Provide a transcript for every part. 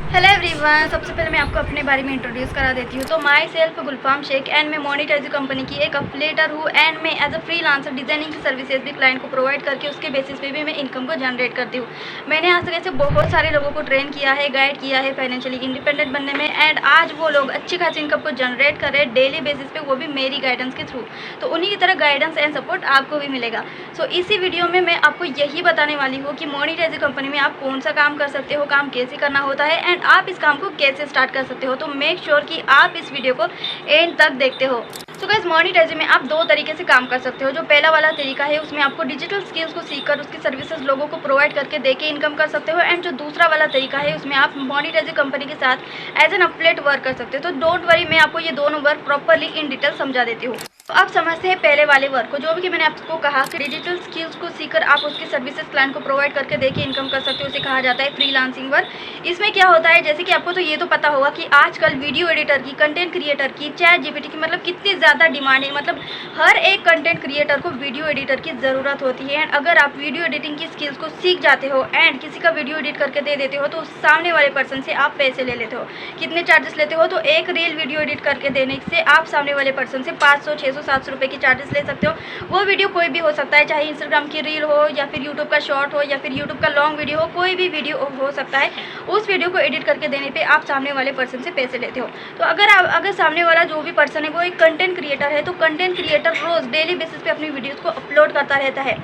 Hello everyone, सबसे पहले मैं आपको अपने बारे में इंट्रोड्यूस करा देती हूँ। तो myself Gulfam Shaikh and मैं मोनेटाइज कंपनी की एक अफिलिएटर हूँ एंड मैं एज अ फ्रीलांसर डिजाइनिंग की सर्विसेज भी क्लाइंट को प्रोवाइड करके उसके बेसिस पे भी मैं इनकम को जनरेट करती हूँ। मैंने आज तक ऐसे बहुत सारे लोगों को ट्रेन किया है, गाइड किया है फाइनेंशियली इंडिपेंडेंट बनने में एंड आज वो लोग अच्छी खासी इनकम को जनरेट कर रहे हैं डेली बेसिस पे, वो भी मेरी गाइडेंस के थ्रू। तो उन्हीं की तरह गाइडेंस एंड सपोर्ट आपको भी मिलेगा। सो इसी वीडियो में मैं आपको यही बताने वाली हूँ कि मोनेटाइज कंपनी में आप कौन सा काम कर सकते हो, काम कैसे करना होता है एंड आप इस काम को कैसे स्टार्ट कर सकते हो। तो मेक श्योर कि आप इस वीडियो को एंड तक देखते हो। सो गाइस, मोनेटाइज में आप दो तरीके से काम कर सकते हो। जो पहला वाला तरीका है उसमें आपको डिजिटल स्किल्स को सीखकर उसकी सर्विसेज लोगों को प्रोवाइड करके देके इनकम कर सकते हो एंड जो दूसरा वाला तरीका है उसमें आप मोनेटाइज कंपनी के साथ एज एन अफिलिएट वर्क कर सकते हो। तो डोंट वरी, मैं आपको ये दोनों वर्क प्रॉपरली इन डिटेल समझा देती हूँ। तो आप समझते हैं पहले वाले वर्क को, जो भी कि मैंने आपको कहा कि डिजिटल स्किल्स को सीखकर आप उसकी सर्विसेज क्लाइंट को प्रोवाइड करके देके इनकम कर सकते हो, उसे कहा जाता है फ्रीलांसिंग वर्क। इसमें क्या होता है, जैसे कि आपको तो ये तो पता होगा कि आजकल वीडियो एडिटर की, कंटेंट क्रिएटर की, चैट जीपीटी की मतलब कितनी ज़्यादा डिमांड है। मतलब हर एक कंटेंट क्रिएटर को वीडियो एडिटर की ज़रूरत होती है एंड अगर आप वीडियो एडिटिंग की स्किल्स को सीख जाते हो एंड किसी का वीडियो एडिट करके दे देते हो तो सामने वाले पर्सन से आप पैसे ले लेते हो। कितने चार्जेस लेते हो, तो एक रील वीडियो एडिट करके देने से आप सामने वाले पर्सन से 500, 600, 700 रुपये की चार्जेस ले सकते हो। वो वीडियो कोई भी हो सकता है, चाहे इंस्टाग्राम की रील हो या फिर यूट्यूब का शॉर्ट हो या फिर यूट्यूब का लॉन्ग वीडियो हो, कोई भी वीडियो हो सकता है। उस वीडियो को एडिट करके देने पे आप सामने वाले पर्सन से पैसे लेते हो। तो अगर सामने वाला जो भी पर्सन है वो एक कंटेंट क्रिएटर है, तो कंटेंट क्रिएटर रोज़ डेली बेसिस पे अपनी वीडियोज़ को अपलोड करता रहता है।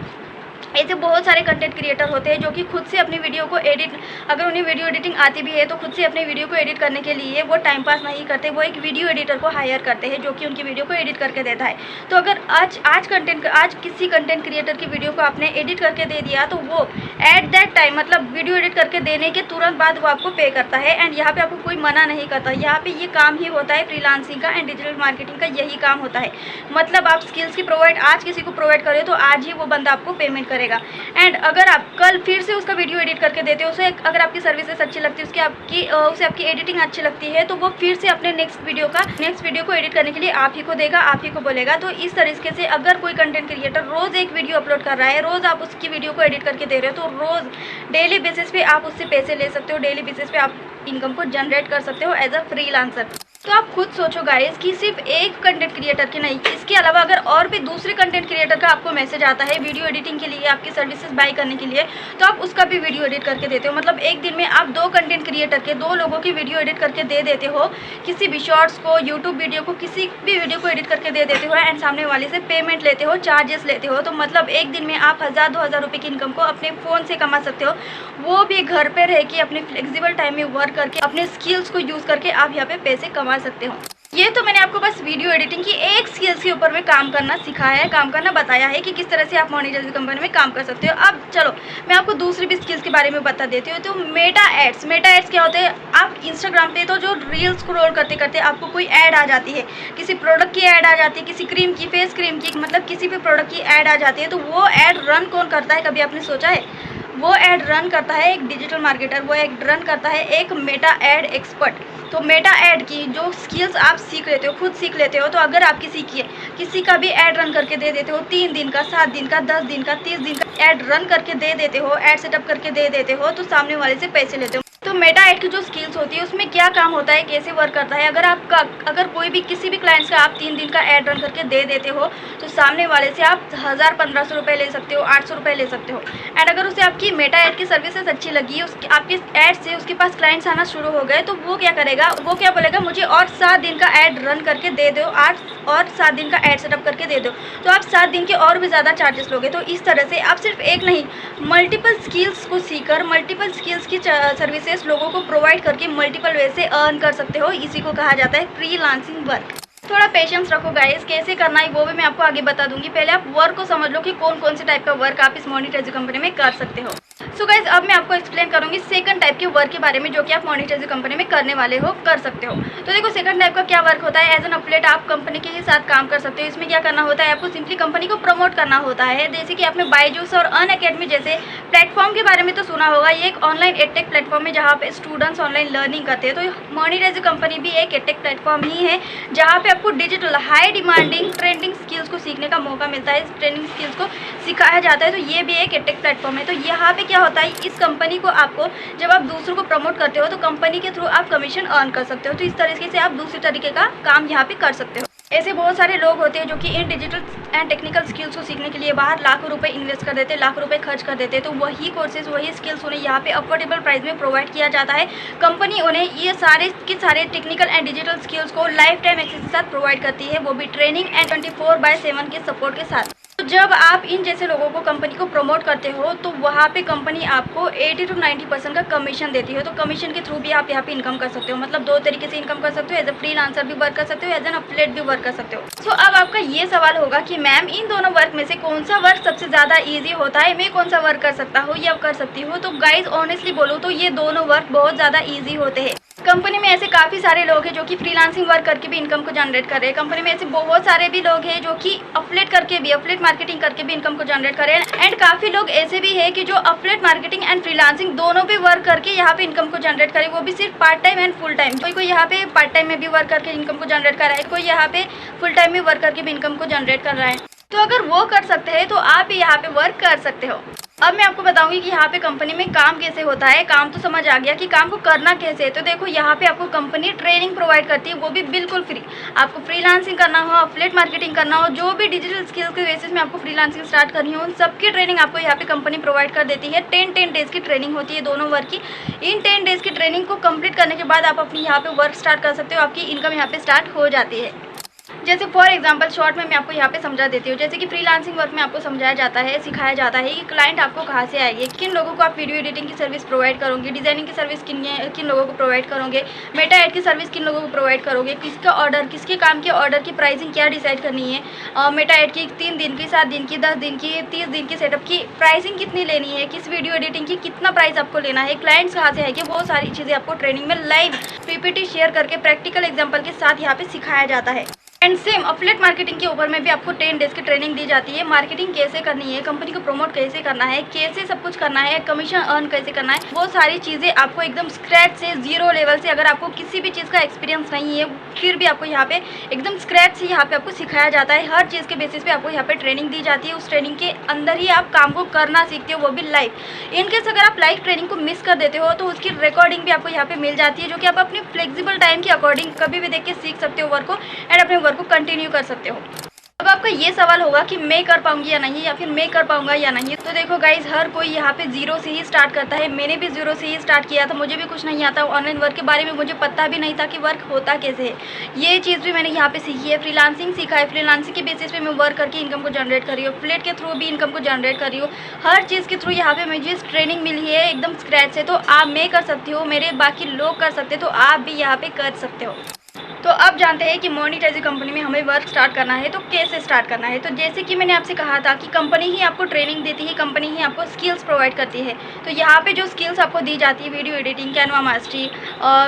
ऐसे बहुत सारे कंटेंट क्रिएटर होते हैं जो कि खुद से अपनी वीडियो को एडिट, अगर उन्हें वीडियो एडिटिंग आती भी है तो खुद से अपने वीडियो को एडिट करने के लिए वो टाइम पास नहीं करते, वो एक वीडियो एडिटर को हायर करते हैं जो कि उनकी वीडियो को एडिट करके देता है। तो अगर आज किसी कंटेंट क्रिएटर की वीडियो को आपने एडिट करके दे दिया तो वो एट दैट टाइम, मतलब वीडियो एडिट करके देने के तुरंत बाद वो आपको पे करता है एंड यहाँ पे आपको कोई मना नहीं करता। यहाँ पे ये काम ही होता है फ्रीलांसिंग का एंड डिजिटल मार्केटिंग का, यही काम होता है। मतलब आप स्किल्स की प्रोवाइड आज किसी को प्रोवाइड करें तो आज ही वो बंदा आपको पेमेंट करेगा एंड अगर आप कल फिर से उसका वीडियो एडिट करके देते हो, उसे अगर आपकी सर्विसेज अच्छी लगती है, उसे आपकी एडिटिंग अच्छी लगती है, तो वो फिर से अपने नेक्स्ट वीडियो को एडिट करने के लिए आप ही को देगा, आप ही को बोलेगा। तो इस तरीके से अगर कोई कंटेंट क्रिएटर रोज़ एक वीडियो अपलोड कर रहा है, रोज़ आप उसकी वीडियो को एडिट करके दे रहे हो, तो रोज़ डेली बेसिस पे आप उससे पैसे ले सकते हो, डेली बेसिस पे आप इनकम को जनरेट कर सकते हो एज अ फ्रीलांसर। तो आप खुद सोचो गाइस कि सिर्फ एक कंटेंट क्रिएटर की नहीं, इसके अलावा अगर और भी दूसरे कंटेंट क्रिएटर का आपको मैसेज आता है वीडियो एडिटिंग के लिए, आपकी सर्विसेज बाय करने के लिए, तो आप उसका भी वीडियो एडिट करके देते हो। मतलब एक दिन में आप दो कंटेंट क्रिएटर के, दो लोगों की वीडियो एडिट करके दे देते हो, किसी भी शॉर्ट्स को, यूट्यूब वीडियो को, किसी भी वीडियो को एडिट करके दे देते हो एंड सामने वाले से पेमेंट लेते हो, चार्जेस लेते हो। तो मतलब एक दिन में आप 1000-2000 रुपये की इनकम को अपने फ़ोन से कमा सकते हो, वो भी घर पर रह के अपने फ्लेक्सिबल टाइम में वर्क करके अपने स्किल्स को यूज़ करके आप यहाँ पे पैसे कमा सकते हो। ये तो मैंने आपको बस वीडियो एडिटिंग की एक स्किल्स के ऊपर में काम करना सिखाया है, काम करना बताया है कि किस तरह से आप मोनेटाइज कंपनी में काम कर सकते हो। अब चलो मैं आपको दूसरी भी स्किल्स के बारे में बता देती हूँ। तो मेटा एड्स क्या होते हैं, आप इंस्टाग्राम पे तो जो रील्स स्क्रॉल करते करते आपको कोई ऐड आ जाती है, किसी प्रोडक्ट की ऐड आ जाती है, किसी क्रीम की, फेस क्रीम की, मतलब किसी भी प्रोडक्ट की ऐड आ जाती है, तो वो ऐड रन कौन करता है, कभी आपने सोचा है? वो ऐड रन करता है एक डिजिटल मार्केटर, वो ऐड रन करता है एक मेटा एड एक्सपर्ट। तो मेटा ऐड की जो स्किल्स आप सीख लेते हो, खुद सीख लेते हो, तो अगर आप किसी का भी ऐड रन करके दे देते हो, 3 दिन का, 7 दिन का, 10 दिन का, 30 दिन का ऐड रन करके दे देते हो, ऐड सेटअप करके दे देते हो, तो सामने वाले से पैसे लेते हो। तो मेटा ऐड की जो स्किल्स होती है उसमें क्या काम होता है, कैसे वर्क करता है, अगर कोई भी किसी भी क्लाइंट्स का आप 3 दिन का ऐड रन करके दे देते हो तो सामने वाले से आप 1000-1500 रुपये ले सकते हो, 800 रुपये ले सकते हो। एंड अगर उसे आपकी मेटा ऐड की सर्विसेज अच्छी लगी, आपके ऐड से उसके पास क्लाइंट्स आना शुरू हो गए, तो वो क्या करेगा, वो क्या बोलेगा, मुझे और 7 दिन का ऐड रन करके दे दो, 8 और 7 दिन का ऐड सेटअप करके दे दो, तो आप 7 दिन के और भी ज़्यादा चार्जेस लोगे। तो इस तरह से आप सिर्फ एक नहीं, मल्टीपल स्किल्स को सीखकर मल्टीपल स्किल्स की सर्विसेज लोगों को प्रोवाइड करके मल्टीपल वे से अर्न कर सकते हो। इसी को कहा जाता है फ्रीलांसिंग वर्क। थोड़ा पेशेंस रखो गाइस, कैसे करना है वो भी मैं आपको आगे बता दूंगी। पहले आप वर्क को समझ लो कि कौन कौन से टाइप का वर्क आप इस मोनेटाइज कंपनी में कर सकते हो। सो गाइज, अब मैं आपको एक्सप्लेन करूंगी सेकंड टाइप के वर्क के बारे में जो कि आप मोनेटाइज कंपनी में करने वाले हो, कर सकते हो। तो देखो सेकंड टाइप का क्या वर्क होता है, एज एन अफिलिएट आप कंपनी के ही साथ काम कर सकते हो। इसमें क्या करना होता है, आपको सिंपली कंपनी को प्रमोट करना होता है। जैसे कि आपने बायजूस और अनअकैडमी जैसे प्लेटफॉर्म के बारे में तो सुना होगा, ये एक ऑनलाइन एडटेक प्लेटफॉर्म है जहाँ पे स्टूडेंट्स ऑनलाइन लर्निंग करते हैं। तो मोनेटाइज कंपनी भी एक एडटेक प्लेटफॉर्म ही है जहाँ पे आपको digital high demanding trending skills को सीखने का मौका मिलता है, इस ट्रेंडिंग स्किल्स को सिखाया जाता है। तो ये भी एक एडटेक प्लेटफॉर्म है। तो यहाँ पे क्या होता है, इस कंपनी को आपको जब आप दूसरों को प्रमोट करते हो तो कंपनी के थ्रू आप कमीशन अर्न कर सकते हो। तो इस तरीके से आप दूसरी तरीके का काम यहाँ पे कर सकते हो। ऐसे बहुत सारे लोग होते हैं जो कि इन डिजिटल एंड टेक्निकल स्किल्स को सीखने के लिए बाहर लाखों रुपए इन्वेस्ट कर देते हैं, लाखों रुपए खर्च कर देते हैं। तो वही कोर्सेज, वही स्किल्स उन्हें यहाँ पे अफोर्डेबल प्राइस में प्रोवाइड किया जाता है। कंपनी उन्हें ये सारे के सारे टेक्निकल एंड डिजिटल स्किल्स को लाइफ टाइम एक्सेस के साथ प्रोवाइड करती है, वो भी ट्रेनिंग एंड 24/7 के सपोर्ट के साथ। तो जब आप इन जैसे लोगों को कंपनी को प्रमोट करते हो तो वहाँ पे कंपनी आपको 80 to 90% का कमीशन देती है। तो कमीशन के थ्रू भी आप यहाँ पे इनकम कर सकते हो। मतलब दो तरीके से इनकम कर सकते हो, एज अ फ्रीलांसर भी वर्क कर सकते हो, एज एन एफिलिएट भी वर्क कर सकते हो। सो अब आपका ये सवाल होगा कि मैम इन दोनों वर्क में से कौन सा वर्क सबसे ज़्यादा ईजी होता है, मैं कौन सा वर्क कर सकता हूँ या कर सकती हूँ। तो गाइज ऑनेस्टली बोलूँ तो ये दोनों वर्क बहुत ज़्यादा ईजी होते हैं। कंपनी में ऐसे काफ़ी सारे लोग हैं जो कि फ्रीलांसिंग वर्क करके भी इनकम को जनरेट कर रहे हैं। कंपनी में ऐसे बहुत सारे भी लोग हैं जो कि एफिलिएट करके भी, एफिलिएट मार्केटिंग करके भी इनकम को जनरेट कर रहे हैं। एंड काफ़ी लोग ऐसे भी है कि जो एफिलिएट मार्केटिंग एंड फ्रीलांसिंग दोनों भी वर्क करके यहाँ पे इनकम को जनरेट करे, वो भी सिर्फ part time and full time. कोई यहाँ पे पार्ट टाइम में भी वर्क करके इनकम को जनरेट कर रहा है, कोई यहाँ पे फुल टाइम में वर्क करके भी इनकम को जनरेट कर रहा है। तो अगर वो कर सकते हैं तो आप भी यहाँ पे वर्क कर सकते हो। अब मैं आपको बताऊंगी कि यहाँ पे कंपनी में काम कैसे होता है। काम तो समझ आ गया कि काम को करना कैसे है। तो देखो यहाँ पे आपको कंपनी ट्रेनिंग प्रोवाइड करती है, वो भी बिल्कुल फ्री। आपको फ्रीलांसिंग करना हो, एफिलिएट मार्केटिंग करना हो, जो भी डिजिटल स्किल्स के बेसिस में आपको फ्रीलांसिंग स्टार्ट करनी हो, उन सबकी ट्रेनिंग आपको यहाँ पे कंपनी प्रोवाइड कर देती है। 10 डेज़ की ट्रेनिंग होती है दोनों वर्क की। इन 10 डेज़ की ट्रेनिंग को कम्प्लीट करने के बाद आप अपनी यहाँ पे वर्क स्टार्ट कर सकते हो। आपकी इनकम यहाँ पे स्टार्ट हो जाती है। जैसे फॉर एग्जांपल शॉर्ट में मैं आपको यहाँ पे समझा देती हूँ। जैसे कि फ्रीलांसिंग वर्क में आपको समझाया जाता है, सिखाया जाता है कि क्लाइंट आपको कहाँ से आएंगे, किन लोगों को आप वीडियो एडिटिंग की सर्विस प्रोवाइड करोगे, डिजाइनिंग की सर्विस किन लोगों को प्रोवाइड करोगे, मेटा एड की सर्विस किन लोगों को प्रोवाइड करोगे, किसका ऑर्डर, किसके काम के ऑर्डर की प्राइसिंग क्या डिसाइड करनी है, मेटा एड की 3 दिन की, 7 दिन की, 10 दिन की, 30 दिन की सेटअप की प्राइसिंग कितनी लेनी है, किस वीडियो एडिटिंग की कितना प्राइस आपको लेना है, क्लाइंट्स कहाँ से आएंगे, वो सारी चीज़ें आपको ट्रेनिंग में लाइव पीपीटी शेयर करके प्रैक्टिकल एग्जाम्पल के साथ यहाँ पे सिखाया जाता है। एंड सेम एफिलिएट मार्केटिंग के ऊपर में भी आपको 10 डेज़ की ट्रेनिंग दी जाती है। मार्केटिंग कैसे करनी है, कंपनी को प्रमोट कैसे करना है, कैसे सब कुछ करना है, कमीशन अर्न कैसे करना है, वो सारी चीज़ें आपको एकदम स्क्रैच से, जीरो लेवल से, अगर आपको किसी भी चीज़ का एक्सपीरियंस नहीं है फिर भी आपको यहाँ पे एकदम स्क्रैच से यहाँ पे आपको सिखाया जाता है। हर चीज़ के बेसिस पे आपको यहाँ पे ट्रेनिंग दी जाती है। उस ट्रेनिंग के अंदर ही आप काम को करना सीखते हो, वो भी लाइव। इनकेस अगर आप लाइव ट्रेनिंग को मिस कर देते हो तो उसकी रिकॉर्डिंग भी आपको यहाँ पे मिल जाती है, जो कि आप अपनी फ्लेक्सिबल टाइम के अकॉर्डिंग कभी भी देख के सीख सकते हो वर्क को एंड अपने वर्क को कंटिन्यू कर सकते हो। अब आपका ये सवाल होगा कि मैं कर पाऊंगी या नहीं, या फिर मैं कर पाऊंगा या नहीं। तो देखो गाइज, हर कोई यहाँ पे जीरो से ही स्टार्ट करता है। मैंने भी जीरो से ही स्टार्ट किया था, मुझे भी कुछ नहीं आता। ऑनलाइन वर्क के बारे में मुझे पता भी नहीं था कि वर्क होता कैसे है। ये चीज़ भी मैंने यहाँ पे सीखी है। फ्रीलांसिंग सीखा है, फ्रीलांसिंग के बेसिस पे मैं वर्क करके इनकम को जनरेट कर रही हूँ। एफिलिएट के थ्रू भी इनकम को जनरेट कर रही हूँ। हर चीज़ के थ्रू यहाँ पे मुझे ट्रेनिंग मिली है एकदम स्क्रैच से। तो आप, मैं कर सकती हो, मेरे बाकी लोग कर सकते, तो आप भी यहाँ पे कर सकते हो। तो अब जानते हैं कि मोनेटाइजिंग कंपनी में हमें वर्क स्टार्ट करना है तो कैसे स्टार्ट करना है। तो जैसे कि मैंने आपसे कहा था कि कंपनी ही आपको ट्रेनिंग देती है, कंपनी ही आपको स्किल्स प्रोवाइड करती है। तो यहाँ पे जो स्किल्स आपको दी जाती है, video editing, Canva mastery,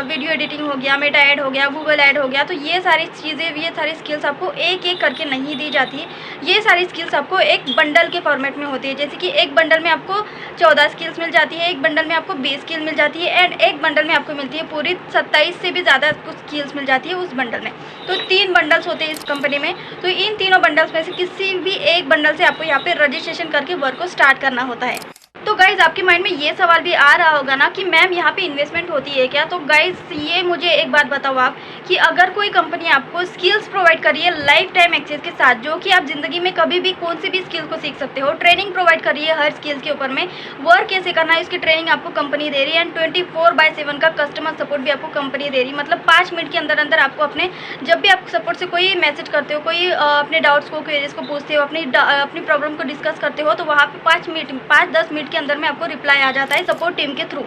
video editing हो गया, मेटा ऐड हो गया, गूगल ऐड हो गया, तो ये सारी चीज़ें, ये सारी स्किल्स आपको एक एक करके नहीं दी जाती। ये सारी स्किल्स आपको एक बंडल के फॉर्मेट में होती है। जैसे कि एक बंडल में आपको 14 स्किल्स मिल जाती है, एक बंडल में आपको 20 स्किल मिल जाती है, एंड एक बंडल में आपको मिलती है पूरी 27 से भी ज़्यादा आपको स्किल्स मिल जाती है उस बंडल में। तो 3 बंडल्स होते हैं इस कंपनी में। तो इन तीनों बंडल्स में से किसी भी एक बंडल से आपको यहाँ पे रजिस्ट्रेशन करके वर्क को स्टार्ट करना होता है। तो गाइज़, आपके माइंड में ये सवाल भी आ रहा होगा ना कि मैम यहाँ पे इन्वेस्टमेंट होती है क्या। तो गाइज़, ये मुझे एक बात बताओ आप कि अगर कोई कंपनी आपको स्किल्स प्रोवाइड कर रही है लाइफ टाइम एक्सेस के साथ, जो कि आप ज़िंदगी में कभी भी कौन सी भी स्किल को सीख सकते हो, ट्रेनिंग प्रोवाइड कर रही है हर स्किल्स के ऊपर में, वर्क कैसे करना है इसकी ट्रेनिंग आपको कंपनी दे रही है, एंड 24/7 का कस्टमर सपोर्ट भी आपको कंपनी दे रही है। मतलब 5 मिनट के अंदर अंदर आपको अपने, जब भी आप सपोर्ट से कोई मैसेज करते हो, कोई अपने डाउट्स को, क्वेरीज को पूछते हो, अपनी प्रॉब्लम को डिस्कस करते हो, तो वहाँ पे 5-10 मिनट के अंदर में आपको रिप्लाई आ जाता है सपोर्ट टीम के थ्रू।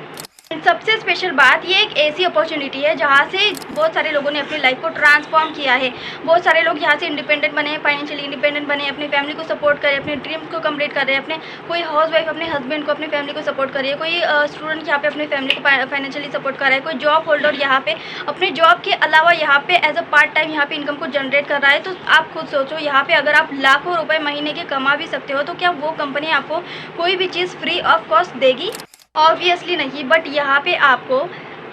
सबसे स्पेशल बात, ये एक ऐसी अपॉर्चुनिटी है जहाँ से बहुत सारे लोगों ने अपनी लाइफ को ट्रांसफॉर्म किया है। बहुत सारे लोग यहाँ से इंडिपेंडेंट बने, फाइनेंशियली इंडिपेंडेंट बने, अपनी फैमिली को सपोर्ट करे, अपने ड्रीम्स को कंप्लीट कर रहे हैं। अपने कोई हाउस वाइफ अपने हस्बैंड को, अपनी फैमिली को सपोर्ट कर रही है, कोई स्टूडेंट यहाँ पे अपनी फैमिली को फाइनेंशियली सपोर्ट कर रहा है, कोई जॉब होल्डर यहाँ पे अपने जॉब के अलावा यहाँ पे एज अ पार्ट टाइम यहाँ पे इनकम को जनरेट कर रहा है। तो आप खुद सोचो, यहाँ पे अगर आप लाखों रुपए महीने के कमा भी सकते हो, तो क्या वो कंपनी आपको कोई भी चीज़ फ्री ऑफ कॉस्ट देगी? ऑब्वियसली नहीं। बट यहाँ पे आपको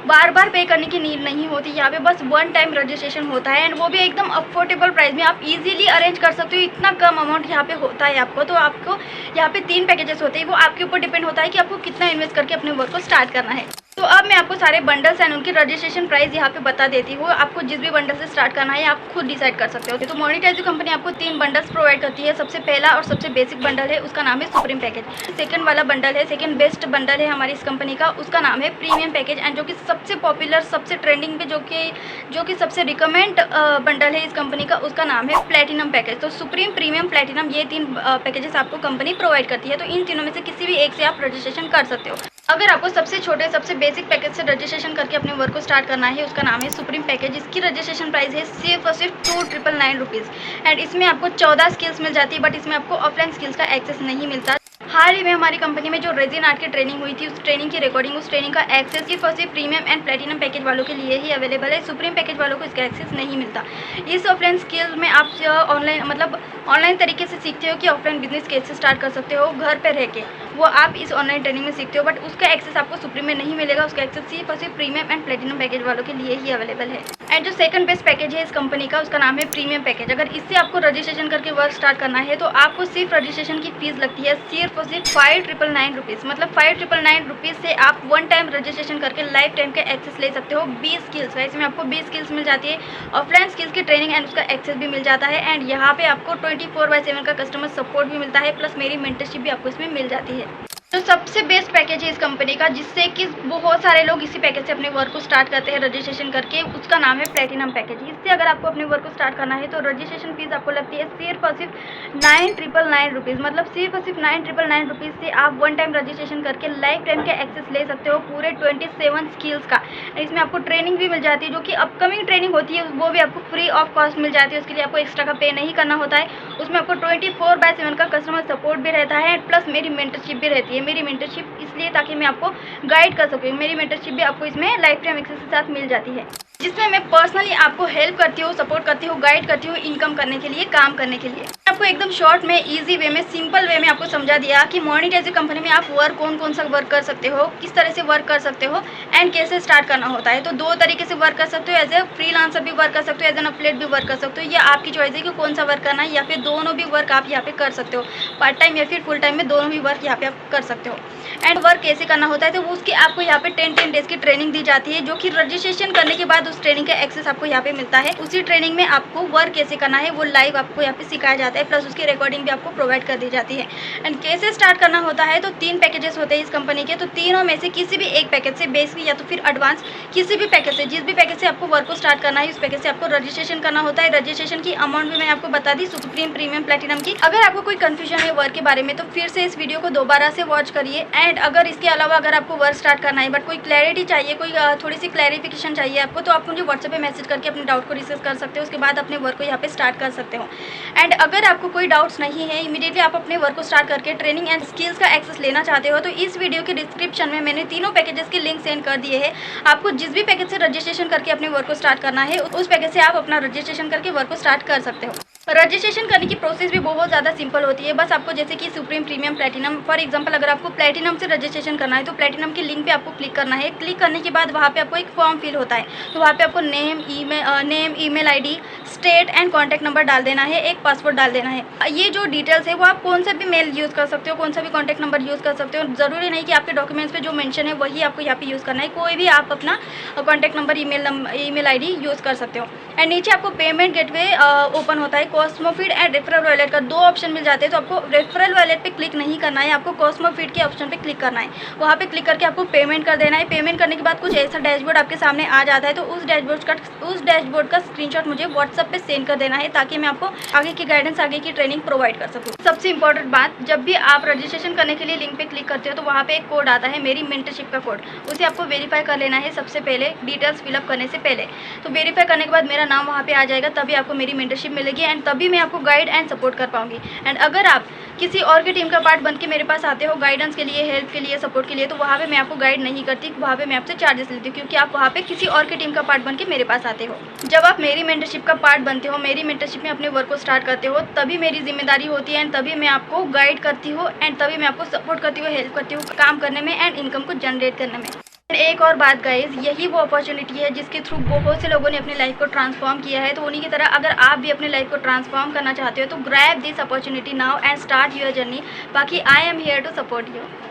बार बार पे करने की नीड नहीं होती। यहाँ पे बस वन टाइम रजिस्ट्रेशन होता है, एंड वो भी एकदम अफोर्डेबल प्राइस में आप इजीली अरेंज कर सकते हो। इतना कम अमाउंट यहाँ पे होता है आपको। तो आपको यहाँ पे 3 पैकेजेस होते हैं, वो आपके ऊपर डिपेंड होता है कि आपको कितना इन्वेस्ट करके अपने वर्क को स्टार्ट करना है। तो अब मैं आपको सारे बंडल्स एंड उनकी रजिस्ट्रेशन प्राइस यहाँ पे बता देती हूँ। आपको जिस भी बंडल से स्टार्ट करना है आप खुद डिसाइड कर सकते हो। तो मोनेटाइज कंपनी आपको 3 बंडल्स प्रोवाइड करती है। सबसे पहला और सबसे बेसिक बंडल है, उसका नाम है सुप्रीम पैकेज। सेकंड वाला बंडल है, सेकंड बेस्ट बंडल है हमारी इस कंपनी का, उसका नाम है प्रीमियम पैकेज। एंड जो कि सबसे पॉपुलर, सबसे ट्रेंडिंग पे, जो कि सबसे रिकमेंड बंडल है इस कंपनी का, उसका नाम है प्लेटिनम पैकेज। तो सुप्रीम, प्रीमियम, प्लेटिनम, ये 3 पैकेजेस आपको कंपनी प्रोवाइड करती है। तो इन तीनों में से किसी भी एक से आप रजिस्ट्रेशन कर सकते हो। अगर आपको सबसे छोटे, सबसे बेसिक पैकेज से रजिस्ट्रेशन करके अपने वर्क को स्टार्ट करना है, उसका नाम है सुप्रीम पैकेज। इसकी रजिस्ट्रेशन प्राइस है सिर्फ और सिर्फ 2999 रुपीज़। एंड इसमें आपको 14 स्किल्स मिल जाती है, बट इसमें आपको ऑफलाइन स्किल्स का एक्सेस नहीं मिलता। हाल ही में हमारी कंपनी में जो रेजिन आर्ट की ट्रेनिंग हुई थी, उस ट्रेनिंग की रिकॉर्डिंग, उस ट्रेनिंग का एक्सेस सिर्फ और सिर्फ प्रीमियम एंड प्लेटिनम पैकेज वालों के लिए ही अवेलेबल है। सुप्रीम पैकेज वालों को इसका एक्सेस नहीं मिलता। इस ऑफलाइन स्किल में आप ऑनलाइन तरीके से सीखते हो कि ऑफलाइन बिजनेस कैसे स्टार्ट कर सकते हो घर पर रह के, वो आप इस ऑनलाइन ट्रेनिंग में सीखते हो। बट उसका एक्सेस आपको सुप्रीम में नहीं मिलेगा। उसका एक्सेस सिर्फ और सिर्फ प्रीमियम एंड प्लेटिनम पैकेज वालों के लिए ही अवेलेबल है। एंड जो सेकंड बेस्ट पैकेज है इस कंपनी का, उसका नाम है प्रीमियम पैकेज। अगर इससे आपको रजिस्ट्रेशन करके वर्क स्टार्ट करना है तो आपको सिर्फ रजिस्ट्रेशन की फीस लगती है सिर्फ और सिर्फ 5999 रुपीज़। मतलब 5999 रुपीज़ से आप वन टाइम रजिस्ट्रेशन करके लाइफ टाइम का एक्सेस ले सकते हो 20 स्किल्स का। इसमें आपको 20 स्किल्स मिल जाती है, ऑफलाइन स्किल्स की ट्रेनिंग एंड उसका एक्सेस भी मिल जाता है। एंड यहाँ पे आपको 24/7 का कस्टमर सपोर्ट भी मिलता है, प्लस मेरी मेंटरशिप भी आपको इसमें मिल जाती है। तो सबसे बेस्ट पैकेज है इस कंपनी का, जिससे कि बहुत सारे लोग इसी पैकेज से अपने वर्क को स्टार्ट करते हैं रजिस्ट्रेशन करके, उसका नाम है प्लेटिनम पैकेज। इससे अगर आपको अपने वर्क को स्टार्ट करना है तो रजिस्ट्रेशन फीस आपको लगती है सिर्फ और सिर्फ 9999 रुपीज़। मतलब सिर्फ और सिर्फ 9999 रुपीज़ से आप वन टाइम रजिस्ट्रेशन करके लाइफ टाइम का एक्सेस ले सकते हो पूरे 27 स्किल्स का। इसमें आपको ट्रेनिंग भी मिल जाती है, जो कि अपकमिंग ट्रेनिंग होती है, वो भी आपको फ्री ऑफ कॉस्ट मिल जाती है। उसके लिए आपको एक्स्ट्रा का पे नहीं करना होता है। उसमें आपको 24/7 का कस्टमर सपोर्ट भी रहता है, प्लस मेरी मेंटरशिप भी रहती है। मेरी मेंटरशिप इसलिए ताकि मैं आपको गाइड कर सकूँ। मेरी मेंटरशिप भी आपको इसमें लाइफ टाइम एक्सेस के साथ मिल जाती है, जिसमें मैं पर्सनली आपको हेल्प करती हूँ, सपोर्ट करती हूँ, गाइड करती हूँ इनकम करने के लिए, काम करने के लिए। आपको एकदम शॉर्ट में, इजी वे में, सिंपल वे में आपको समझा दिया कि मोनेटाइज कंपनी में आप वर्क कौन सा वर्क कर सकते हो, किस तरह से वर्क कर सकते हो एंड कैसे स्टार्ट करना होता है। तो 2 तरीके से वर्क कर सकते हो, एज ए फ्रीलांसर भी वर्क कर सकते हो, एज एन एफिलिएट भी वर्क कर सकते हो। ये आपकी चॉइस है कि कौन सा वर्क करना है, या फिर दोनों भी वर्क आप यहाँ पे कर सकते हो। पार्ट टाइम या फिर फुल टाइम में दोनों भी वर्क यहाँ पे आप कर सकते हो। एंड वर्क कैसे करना होता है तो उसकी आपको यहाँ पे 10 डेज की ट्रेनिंग दी जाती है, जो कि रजिस्ट्रेशन करने के बाद उस ट्रेनिंग का एक्सेस आपको यहाँ पे मिलता है। उसी ट्रेनिंग में आपको वर्क कैसे करना है वो लाइव आपको यहाँ पे सिखाया जाता है, प्लस उसकी रिकॉर्डिंग भी आपको प्रोवाइड कर दी जाती है। एंड कैसे स्टार्ट करना होता है तो 3 पैकेजेस होते हैं इस कंपनी के। तो तीनों में से किसी भी एक पैकेज से, बेसिक या तो फिर एडवांस, किसी भी पैकेज से, जिस भी पैकेज से आपको वर्क को स्टार्ट करना है उस पैकेज से आपको रजिस्ट्रेशन करना होता है। रजिस्ट्रेशन की अमाउंट भी मैं आपको बता दी, सुप्रीम, प्रीमियम, प्लेटिनम की। अगर आपको कोई कंफ्यूजन है वर्क के बारे में तो फिर से इस वीडियो को दोबारा से वॉच करिए। एंड अगर इसके अलावा अगर आपको वर्क स्टार्ट करना है बट कोई क्लैरिटी चाहिए, कोई थोड़ी सी क्लैरिफिकेशन चाहिए आपको, तो आप मुझे व्हाट्सएप पे मैसेज करके अपने डाउट को डिस्कस कर सकते हो। उसके बाद अपने वर्क को यहाँ पे स्टार्ट कर सकते हो। एंड अगर आपको कोई डाउट्स नहीं है, इमीडिएटली आप अपने वर्क को स्टार्ट करके ट्रेनिंग एंड स्किल्स का एक्सेस लेना चाहते हो, तो इस वीडियो के डिस्क्रिप्शन में मैंने तीनों पैकेजेस के लिंक सेंड कर दिए हैं। आपको जिस भी पैकेज से रजिस्ट्रेशन करके अपने वर्क को स्टार्ट करना है, उस पैकेज से आप अपना रजिस्ट्रेशन करके वर्क को स्टार्ट कर सकते हो। रजिस्ट्रेशन करने की प्रोसेस भी बहुत ज़्यादा सिंपल होती है। बस आपको जैसे कि supreme, premium, platinum, for example अगर आपको प्लेटिनम से रजिस्ट्रेशन करना है तो प्लेटिनम के लिंक पे आपको क्लिक करना है। क्लिक करने के बाद वहाँ पे आपको एक फॉर्म फिल होता है। तो वहाँ पे आपको name, email ID, state and contact number डाल देना है, एक पासवर्ड डाल देना है। ये जो डिटेल्स है वो आप कौन सा भी मेल यूज़ कर सकते हो, कौन सा भी कॉन्टैक्ट नंबर यूज़ कर सकते हो। ज़रूरी नहीं कि आपके डॉक्यूमेंट्स पे जो मेंशन है वही आपको यहाँ पे यूज़ करना है। कोई भी आप अपना contact number, email ID use कर सकते हो। एंड नीचे आपको पेमेंट गेटवे ओपन होता है। कॉस्मोफीड एंड रेफरल वॉलेट का 2 ऑप्शन मिल जाते हैं। तो आपको रेफरल वॉलेट पे क्लिक नहीं करना है, आपको कॉस्मोफीड के ऑप्शन पे क्लिक करना है। वहाँ पे क्लिक करके आपको पेमेंट कर देना है। पेमेंट करने के बाद कुछ ऐसा डैशबोर्ड आपके सामने आ जाता है। तो उस डैशबोर्ड का स्क्रीनशॉट मुझे व्हाट्सएप पे सेंड कर देना है, ताकि मैं आपको आगे की गाइडेंस, आगे की ट्रेनिंग प्रोवाइड कर सकूँ। सबसे इंपॉर्टेंट बात, जब भी आप रजिस्ट्रेशन करने के लिए लिंक पे क्लिक करते हो तो वहाँ पे एक कोड आता है, मेरी मेंटरशिप का कोड। उसे आपको वेरीफाई कर लेना है सबसे पहले, डिटेल्स फिलअप करने से पहले। तो वेरीफाई करने के बाद मेरा नाम वहाँ पे आ जाएगा, तभी आपको मेरी मेंटरशिप मिलेगी एंड तभी मैं आपको गाइड एंड सपोर्ट कर पाऊंगी। एंड अगर आप किसी और की टीम का पार्ट बन के मेरे पास आते हो गाइडेंस के लिए, हेल्प के लिए, सपोर्ट के लिए, तो वहाँ पे मैं आपको गाइड नहीं करती, वहाँ पे मैं आपसे चार्जेस लेती हूँ, क्योंकि आप वहाँ पे किसी और की टीम का पार्ट बन के मेरे पास आते हो। जब आप मेरी मेंटरशिप का पार्ट बनते हो, मेरी मेंटरशिप में अपने वर्क को स्टार्ट करते हो, तभी मेरी जिम्मेदारी होती है एंड तभी मैं आपको गाइड करती हूँ एंड तभी मैं आपको सपोर्ट करती हूँ, हेल्प करती हूँ काम करने में एंड इनकम को जनरेट करने में। एक और बात गाइस, यही वो अपॉर्चुनिटी है जिसके थ्रू बहुत से लोगों ने अपनी लाइफ को ट्रांसफॉर्म किया है। तो उन्हीं की तरह अगर आप भी अपनी लाइफ को ट्रांसफॉर्म करना चाहते हो तो grab this opportunity now and start your journey. बाकी I am here to support you.